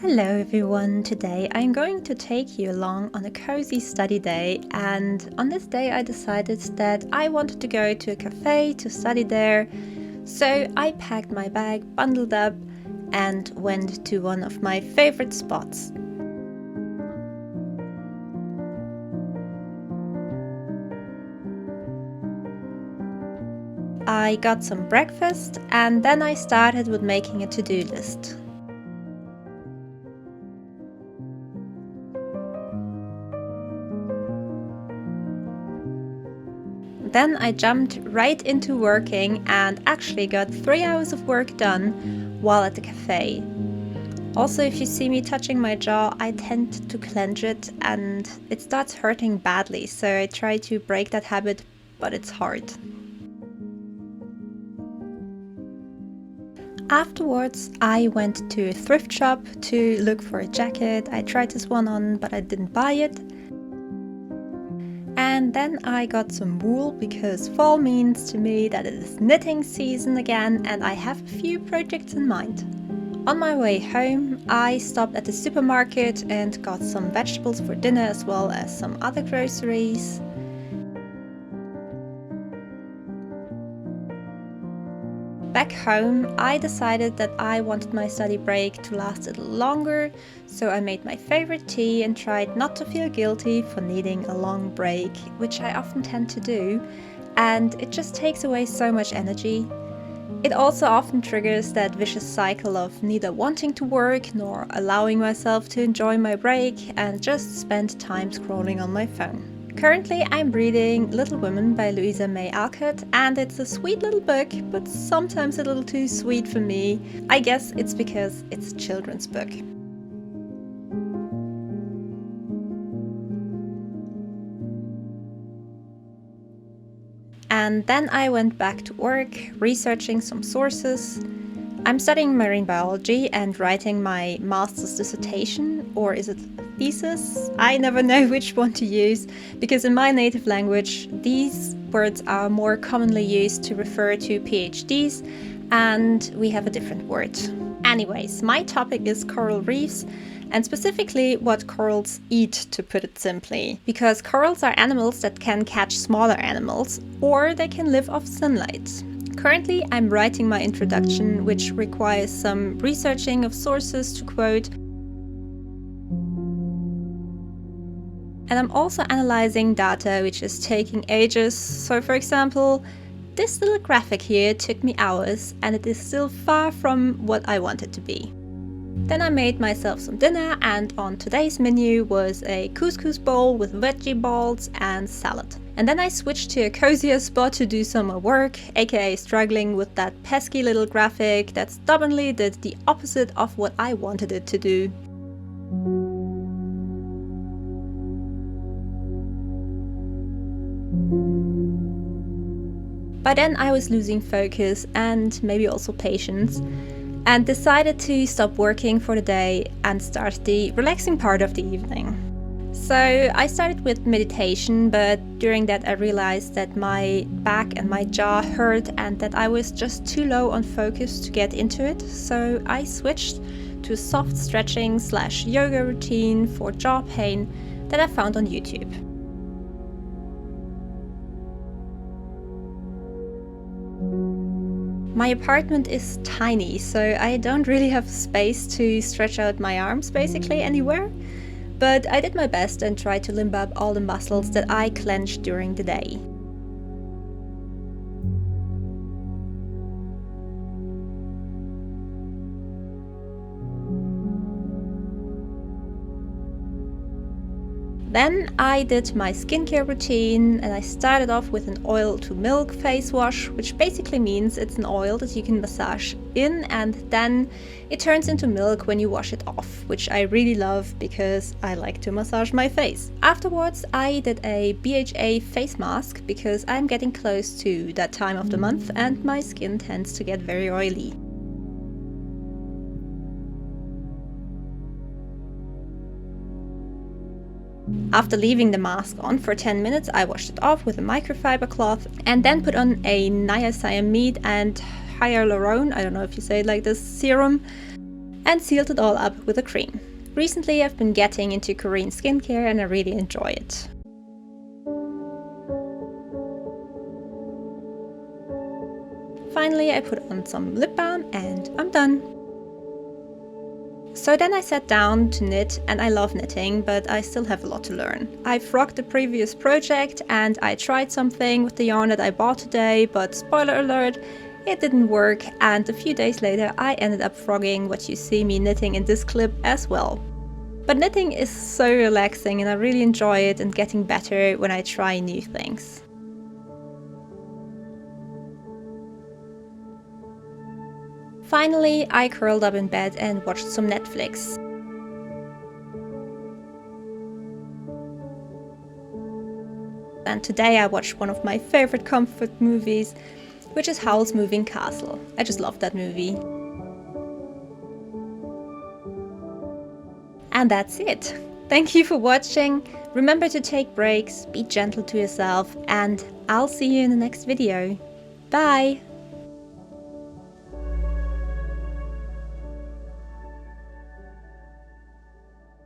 Hello everyone, today I'm going to take you along on a cozy study day, and on this day I decided that I wanted to go to a cafe to study there. So I packed my bag, bundled up and went to one of my favorite spots. I got some breakfast and then I started with making a to-do list. Then I jumped right into working and actually got 3 hours of work done while at the cafe. Also, if you see me touching my jaw, I tend to clench it and it starts hurting badly, so I try to break that habit, but it's hard. Afterwards, I went to a thrift shop to look for a jacket. I tried this one on, but I didn't buy it. And then I got some wool because fall means to me that it is knitting season again and I have a few projects in mind. On my way home, I stopped at the supermarket and got some vegetables for dinner as well as some other groceries. Back home, I decided that I wanted my study break to last a little longer, so I made my favorite tea and tried not to feel guilty for needing a long break, which I often tend to do, and it just takes away so much energy. It also often triggers that vicious cycle of neither wanting to work nor allowing myself to enjoy my break and just spend time scrolling on my phone. Currently, I'm reading Little Women by Louisa May Alcott, and it's a sweet little book, but sometimes a little too sweet for me. I guess it's because it's a children's book. And then I went back to work, researching some sources. I'm studying marine biology and writing my master's dissertation, or is it thesis? I never know which one to use, because in my native language these words are more commonly used to refer to PhDs, and we have a different word. Anyways, my topic is coral reefs, and specifically what corals eat, to put it simply, because corals are animals that can catch smaller animals, or they can live off sunlight. Currently, I'm writing my introduction, which requires some researching of sources to quote. And I'm also analyzing data, which is taking ages. So for example, this little graphic here took me hours, and it is still far from what I want it to be. Then I made myself some dinner, and on today's menu was a couscous bowl with veggie balls and salad. And then I switched to a cozier spot to do some more work, aka struggling with that pesky little graphic that stubbornly did the opposite of what I wanted it to do. By then I was losing focus and maybe also patience, and decided to stop working for the day and start the relaxing part of the evening. So I started with meditation, but during that I realized that my back and my jaw hurt and that I was just too low on focus to get into it, so I switched to a soft stretching / yoga routine for jaw pain that I found on YouTube. My apartment is tiny, so I don't really have space to stretch out my arms basically anywhere, but I did my best and tried to limber up all the muscles that I clenched during the day. Then I did my skincare routine, and I started off with an oil to milk face wash, which basically means it's an oil that you can massage in and then it turns into milk when you wash it off, which I really love because I like to massage my face. Afterwards I did a BHA face mask because I'm getting close to that time of the month and my skin tends to get very oily. After leaving the mask on for 10 minutes, I washed it off with a microfiber cloth and then put on a niacinamide and hyaluronate, I don't know if you say it like this, serum. and sealed it all up with a cream. Recently I've been getting into Korean skincare and I really enjoy it. Finally I put on some lip balm and I'm done. So then I sat down to knit, and I love knitting, but I still have a lot to learn. I frogged the previous project and I tried something with the yarn that I bought today, but spoiler alert, it didn't work, and a few days later I ended up frogging what you see me knitting in this clip as well. But knitting is so relaxing and I really enjoy it and getting better when I try new things. Finally, I curled up in bed and watched some Netflix. And today I watched one of my favorite comfort movies, which is Howl's Moving Castle. I just love that movie. And that's it. Thank you for watching. Remember to take breaks, be gentle to yourself, and I'll see you in the next video. Bye!